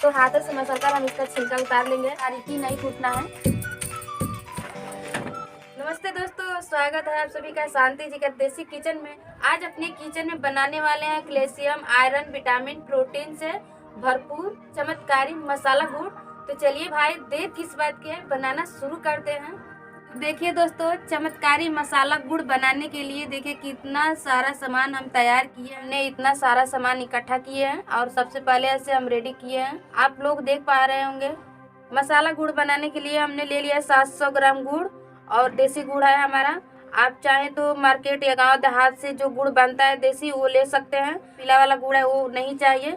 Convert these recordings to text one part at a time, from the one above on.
तो हाथों से मसलकर हम इसका छिलका उतार लेंगे। बारीकी नहीं कूटना है। नमस्ते दोस्तों, स्वागत है आप सभी का शांति जी का देसी किचन में। आज अपने किचन में बनाने वाले हैं कैल्शियम, आयरन, विटामिन, प्रोटीन से भरपूर चमत्कारी मसाला गुड़। तो चलिए भाई देर किस बात की है, बनाना शुरू करते हैं। देखिए दोस्तों, चमत्कारी मसाला गुड़ बनाने के लिए देखिए कितना सारा सामान हम तैयार किए हैं। हमने इतना सारा सामान इकट्ठा किए हैं और सबसे पहले ऐसे हम रेडी किए हैं। आप लोग देख पा रहे होंगे। मसाला गुड़ बनाने के लिए हमने ले लिया 700 ग्राम गुड़ और देसी गुड़ है हमारा। आप चाहें तो मार्केट या गांव देहात से जो गुड़ बनता है देसी वो ले सकते हैं। पीला वाला गुड़ है वो नहीं चाहिए।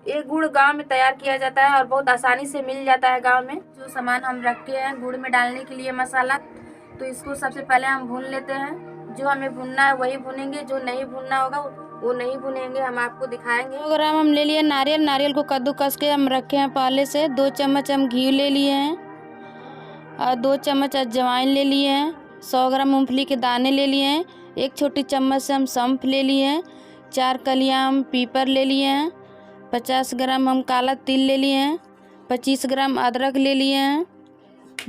ये गुड़ गांव में तैयार किया जाता है और बहुत आसानी से मिल जाता है गांव में। जो सामान हम रखे हैं गुड़ में डालने के लिए मसाला, तो इसको सबसे पहले हम भून लेते हैं। जो हमें भूनना है वही भूनेंगे, जो नहीं भूनना होगा वो नहीं भूनेंगे। हम आपको दिखाएंगे। 100 ग्राम हम ले लिए नारियल। नारियल को कद्दूकस के हम रखे हैं पहले से। 2 चम्मच हम घी ले लिए हैं और 2 चम्मच अजवाइन ले लिए हैं। 100 ग्राम मूंगफली के दाने ले लिए हैं। 1 छोटी चम्मच से हम सौंफ ले लिए हैं। 4 कलियां हम पीपर ले लिए हैं। 50 ग्राम हम काला तिल ले लिए हैं। 25 ग्राम अदरक ले लिए हैं।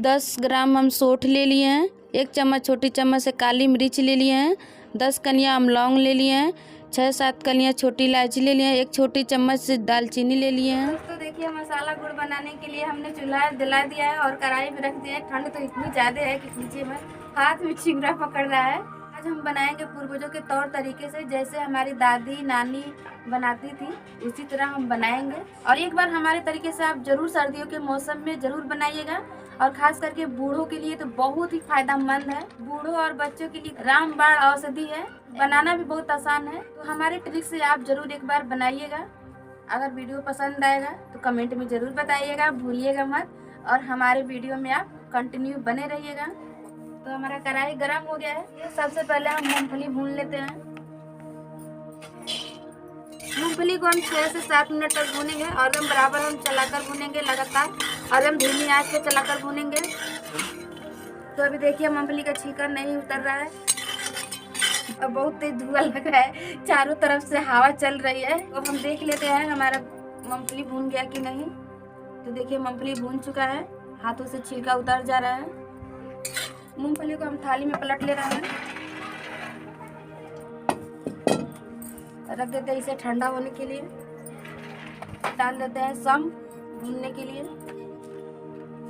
10 ग्राम हम सौंठ ले लिए हैं। 1 चम्मच छोटी चम्मच से काली मिर्च ले लिए हैं। 10 कलियां हम लौंग ले लिए हैं। 6-7 कलियां छोटी इलायची ले लिए हैं। 1 छोटी चम्मच से दालचीनी ले लिए हैं। दोस्तों देखिए, मसाला गुड़ बनाने के लिए हमने चूल्हा जला दिया है और कढ़ाई भी रख दिया है। ठंड तो इतनी ज़्यादा है कि नीचे में हाथ में चिंगरा पकड़ रहा है। आज हम बनाएंगे पूर्वजों के तौर तरीके से, जैसे हमारी दादी नानी बनाती थी उसी तरह हम बनाएंगे। और एक बार हमारे तरीके से आप जरूर सर्दियों के मौसम में जरूर बनाइएगा। और खास करके बूढ़ों के लिए तो बहुत ही फायदेमंद है। बूढ़ों और बच्चों के लिए रामबाण औषधि है। बनाना भी बहुत आसान है। तो हमारे ट्रिक से आप जरूर एक बार बनाइएगा। अगर वीडियो पसंद आएगा तो कमेंट में जरूर बताइएगा, भूलिएगा मत। और हमारे वीडियो में आप कंटिन्यू बने रहिएगा। तो हमारा कढ़ाई गरम हो गया है। सबसे पहले हम मूंगफली भून लेते हैं। मूंगफली को हम 6 से 7 मिनट तक भूनेंगे और एकदम बराबर हम चलाकर भूनेंगे लगातार और हम धीमी आंच पे चलाकर भूनेंगे। तो अभी देखिए मूंगफली का छिलका नहीं उतर रहा है और बहुत तेज धुआं लग रहा है। चारों तरफ से हवा चल रही है। तो हम देख लेते हैं हमारा मूंगफली भून गया कि नहीं। तो देखिए मूंगफली भून चुका है। हाथों से छिलका उतर जा रहा है। मूंगफली को हम थाली में पलट ले रहे हैं। रख देते हैं इसे ठंडा होने के लिए। डाल देते हैं सौंफ भूनने के लिए।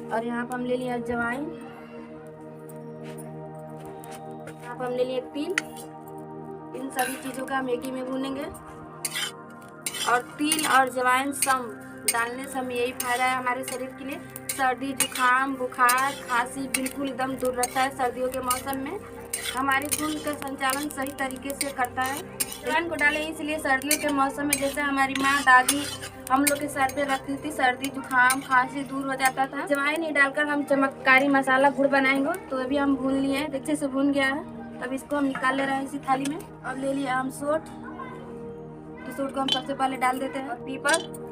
और यहाँ पर हम ले लिया अजवाइन। यहाँ पर हम ले लिए तिल। इन सभी चीज़ों का हम एक ही में भूनेंगे। और तिल और अजवाइन सौंफ डालने से हमें यही फायदा है हमारे शरीर के लिए। सर्दी, जुकाम, बुखार, खांसी बिल्कुल एकदम दूर रहता है सर्दियों के मौसम में। हमारे खून का संचालन सही तरीके से करता है। अजवाइन को डालें इसलिए सर्दियों के मौसम में जैसे हमारी माँ दादी हम लोग के सर पे रखती थी, सर्दी जुकाम खांसी दूर हो जाता था। अजवाइन ही डालकर हम चमत्कारी मसाला गुड़ बनाएंगे। तो अभी हम भून लिए हैं, अच्छे से भून गया है। अब इसको हम निकाल ले रहे हैं इसी थाली में। अब ले लिया हम सौंठ। तो सौंठ को हम सबसे पहले डाल देते हैं। और पीपर,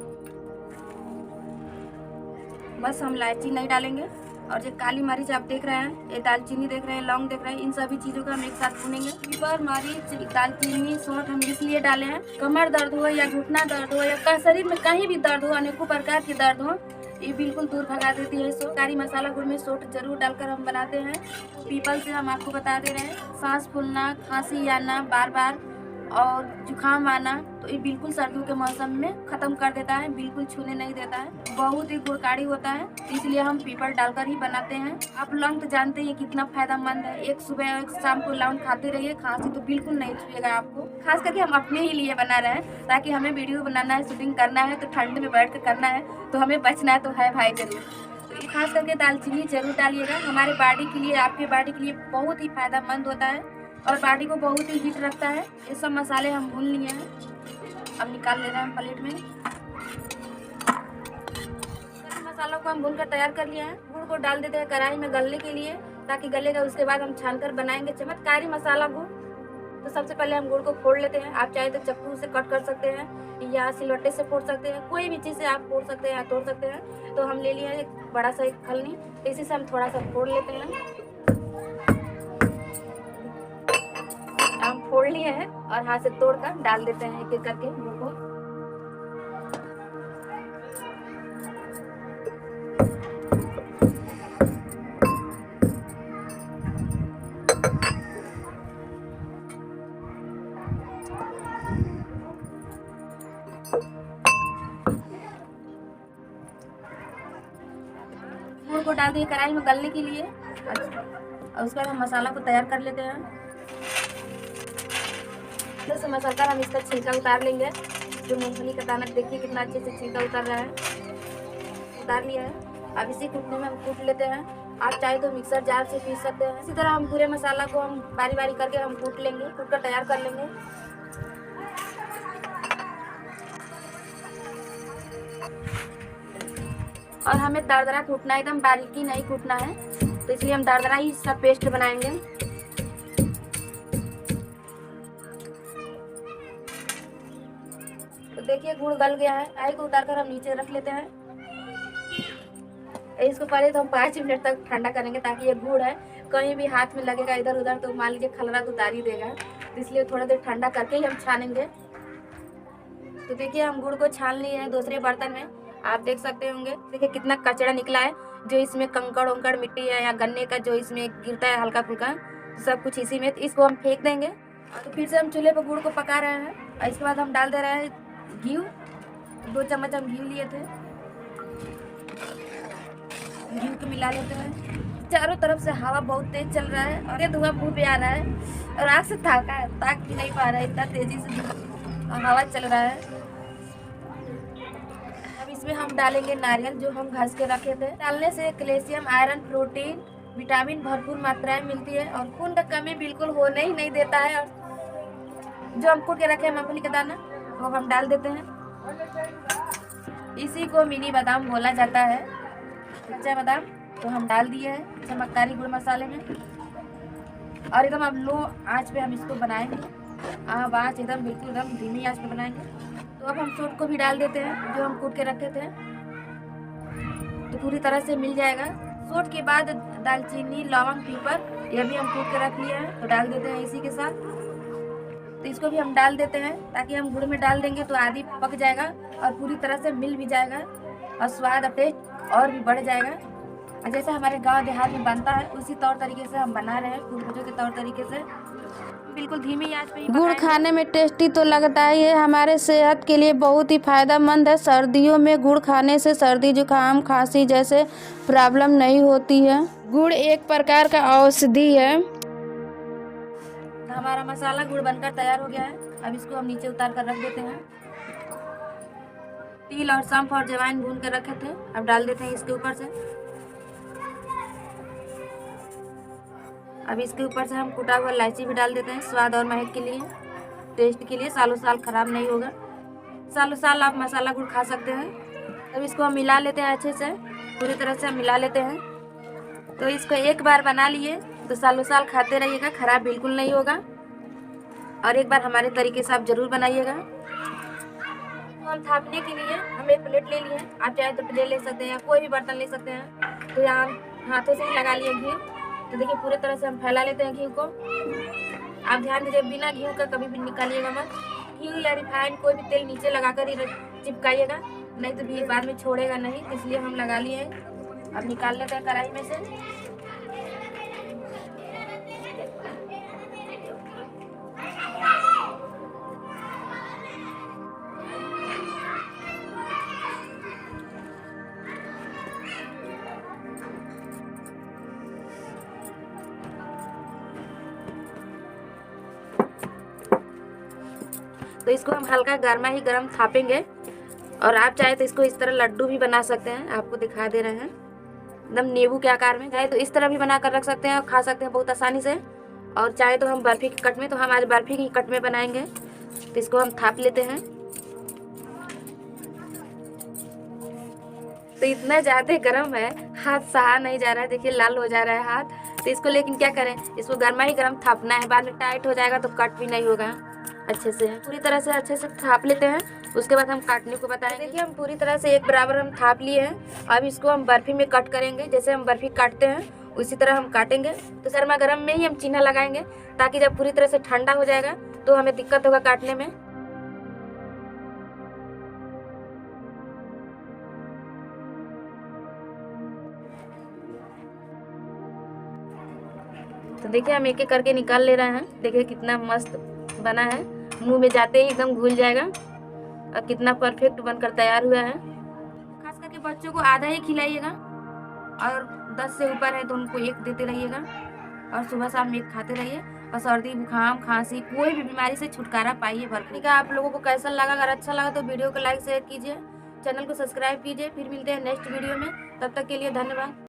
बस हम इलायची नहीं डालेंगे। और जो काली मरीच आप देख रहे हैं, ये दालचीनी देख रहे हैं, लौंग देख रहे हैं, इन सभी चीज़ों को हम एक साथ भूनेंगे। पीपर, मरीच, दालचीनी, सौंठ हम इसलिए डाले हैं, कमर दर्द हो या घुटना दर्द हो या शरीर में कहीं भी दर्द हो, अनेकों प्रकार के दर्द हो, ये बिल्कुल दूर भगा देती है। कारी मसाला गुड़ में सौंठ जरूर डालकर हम बनाते हैं। पीपल से हम आपको बता दे रहे हैं, सांस फूलना, खांसी आना बार बार और जुकाम आना, तो ये बिल्कुल सर्दियों के मौसम में ख़त्म कर देता है, बिल्कुल छूने नहीं देता है। बहुत ही गुणकारी होता है, इसलिए हम पीपल डालकर ही बनाते हैं। आप लौंग तो जानते हैं कितना फायदेमंद है। एक सुबह और एक शाम को लौंग खाते रहिए, खांसी तो बिल्कुल नहीं छूएगा आपको। खास करके हम अपने ही लिए बना रहे हैं, ताकि हमें वीडियो बनाना है, शूटिंग करना है, तो ठंड में बैठ कर करना है, तो हमें बचना तो है भाई जरूर। तो खास करके दालचीनी जरूर डालिएगा। हमारे बॉडी के लिए, आपके बॉडी के लिए बहुत ही फायदेमंद होता है और बॉडी को बहुत ही हीट रखता है। ये सब मसाले हम भून लिए हैं। अब निकाल ले रहे हैं प्लेट में। मसालों को हम भून कर तैयार कर लिया है। गुड़ को डाल देते हैं कढ़ाई में गलने के लिए, ताकि गलेगा। उसके बाद हम छानकर बनाएंगे चमत्कारी मसाला गुड़। तो सबसे पहले हम गुड़ को फोड़ लेते हैं। आप चाहे तो चाकू से कट कर सकते हैं या सिलवट्टे से फोड़ सकते हैं, कोई भी चीज़ से आप फोड़ सकते हैं या तोड़ सकते हैं। तो हम ले लिए हैं एक बड़ा सा एक खलनी, तो इसी से हम थोड़ा सा फोड़ लेते हैं। हम फोड़ लिए हैं और हाथ से तोड़कर डाल देते हैं एक एक करके गुड़ को। को डाल दिए कढ़ाई में गलने के लिए। और उसके बाद हम मसाला को तैयार कर लेते हैं। जैसे मसाला कर हम इसका छिलका उतार लेंगे। जो मूंगफली का दाना देखिए कितना अच्छे से छिलका उतर रहा है, उतार लिया है। अब इसी कूटने में हम कूट लेते हैं। आप चाहे तो मिक्सर जार से पीस सकते हैं। इसी तरह हम पूरे मसाला को हम बारी बारी करके हम कूट लेंगे, कूट कर तैयार कर लेंगे। और हमें दरदरा कूटना है, एकदम बारीकी नहीं कूटना है, तो इसलिए हम दरदरा ही सब पेस्ट बनाएंगे। तो देखिए गुड़ गल गया है। आई को उतार कर हम नीचे रख लेते हैं। इसको पहले तो हम 5 मिनट तक ठंडा करेंगे, ताकि ये गुड़ है कहीं भी हाथ में लगेगा इधर उधर तो मान लीजिए खलरा तो उतार ही देगा। तो इसलिए थोड़ा देर ठंडा करके ही हम छानेंगे। तो देखिए हम गुड़ को छान लिए हैं दूसरे बर्तन में। आप देख सकते होंगे, देखिए कितना कचरा निकला है। जो इसमें कंकड़ उंकड़ मिट्टी है या गन्ने का जो इसमें गिरता है हल्का फुल्का, सब कुछ इसी में, तो इसको हम फेंक देंगे। तो फिर से हम चूल्हे पर गुड़ को पका रहे हैं। और इसके बाद हम डाल दे रहे हैं घी। 2 चम्मच हम घी लिए थे, घी को मिला लेते हैं। चारों तरफ से हवा बहुत तेज चल रहा है और ये धुआं मुंह पे आ रहा है और आग से ताक भी नहीं पा रहा है, इतना तेजी से हवा चल रहा है। अब इसमें हम डालेंगे नारियल जो हम घस के रखे थे। डालने से कैल्शियम, आयरन, प्रोटीन, विटामिन भरपूर मात्राएं मिलती है और खून का कमी बिल्कुल होने ही नहीं देता है। और जो हम कूट के रखे हैं मूंगफली का दाना वो हम डाल देते हैं। इसी को मिनी बादाम बोला जाता है, कच्चा बादाम। तो हम डाल दिए हैं चमत्कारी गुड़ मसाले में। और एकदम अब लो आंच पे हम इसको बनाएंगे। अब आंच एकदम बिल्कुल एकदम धीमी आंच पे बनाएंगे। तो अब हम सोट को भी डाल देते हैं जो हम कूट के रखे थे, तो पूरी तरह से मिल जाएगा। सोट के बाद दालचीनी, लौंग, पीपर यह भी हम कूट के रख लिए हैं, तो डाल देते हैं इसी के साथ। तो इसको भी हम डाल देते हैं, ताकि हम गुड़ में डाल देंगे तो आधी पक जाएगा और पूरी तरह से मिल भी जाएगा और स्वाद और टेस्ट और भी बढ़ जाएगा। और जैसे हमारे गांव देहात में बनता है उसी तौर तरीके से हम बना रहे हैं, पूर्वजों के तौर तरीके से, बिल्कुल धीमी आंच पे। गुड़ खाने में टेस्टी तो लगता है, ये हमारे सेहत के लिए बहुत ही फायदेमंद है। सर्दियों में गुड़ खाने से सर्दी जुकाम खांसी जैसे प्रॉब्लम नहीं होती है। गुड़ एक प्रकार का औषधि है। हमारा मसाला गुड़ बनकर तैयार हो गया है। अब इसको हम नीचे उतार कर रख देते हैं। तिल और सौंफ और जवाइन भून कर रखे थे, अब डाल देते हैं इसके ऊपर से। अब इसके ऊपर से हम कुटा हुआ इलायची भी डाल देते हैं, स्वाद और महक के लिए, टेस्ट के लिए। सालों साल खराब नहीं होगा, सालों साल आप मसाला गुड़ खा सकते हैं। अब इसको हम मिला लेते हैं अच्छे से, पूरी तरह से हम मिला लेते हैं। तो इसको एक बार बना लिए तो सालों साल खाते रहिएगा, खराब बिल्कुल नहीं होगा। और एक बार हमारे तरीके से आप जरूर बनाइएगा। हम थापने के लिए हम एक प्लेट ले लिए, आप चाहे तो प्लेट ले सकते हैं या कोई भी बर्तन ले सकते हैं। तो यहाँ हाथों से ही लगा लिए घी। तो देखिए पूरे तरह से हम फैला लेते हैं घी को। आप ध्यान दीजिए, बिना घी का कभी भी निकालिएगा मत। घी या रिफाइंड कोई भी तेल नीचे लगाकर ही चिपकाइएगा, नहीं तो भी बाद में छोड़ेगा नहीं। इसलिए हम लगा लिए। अब निकाल लेते हैं कढ़ाई में से। तो इसको हम हल्का गर्मा ही गर्म थापेंगे। और आप चाहे तो इसको इस तरह लड्डू भी बना सकते हैं, आपको दिखा दे रहे हैं, एकदम नींबू के आकार में। चाहे तो इस तरह भी बना कर रख सकते हैं और खा सकते हैं बहुत आसानी से। और चाहे तो हम बर्फी के कट में, तो हम आज बर्फी की कट में बनाएंगे। तो इसको हम थाप लेते हैं। तो इतना ज़्यादा गर्म है, हाथ सहा नहीं जा रहा है, देखिए लाल हो जा रहा है हाथ। तो इसको लेकिन क्या करें, इसको गर्मा ही गर्म थापना है, बाद में टाइट हो जाएगा तो कट भी नहीं होगा अच्छे से। पूरी तरह से अच्छे से थाप लेते हैं, उसके बाद हम काटने को बताएंगे। देखिए हम पूरी तरह से एक बराबर हम थाप लिए हैं। अब इसको हम बर्फी में कट करेंगे, जैसे हम बर्फी काटते हैं उसी तरह हम काटेंगे। तो गर्मा गर्म में ही हम चिन्ह लगाएंगे, ताकि जब पूरी तरह से ठंडा हो जाएगा तो हमें दिक्कत होगा काटने में। तो देखिए हम एक एक करके निकाल ले रहे हैं। देखिए कितना मस्त बना है, मुंह में जाते ही एकदम घुल जाएगा और कितना परफेक्ट बनकर तैयार हुआ है। खास करके बच्चों को आधा ही खिलाइएगा, और 10 से ऊपर है तो उनको एक देते रहिएगा और सुबह शाम एक खाते रहिए। और सर्दी जुकाम खांसी कोई भी बीमारी से छुटकारा पाइए भरपूर। आप लोगों को कैसा लगा? अगर अच्छा लगा तो वीडियो को लाइक शेयर कीजिए, चैनल को सब्सक्राइब कीजिए। फिर मिलते हैं नेक्स्ट वीडियो में, तब तक के लिए धन्यवाद।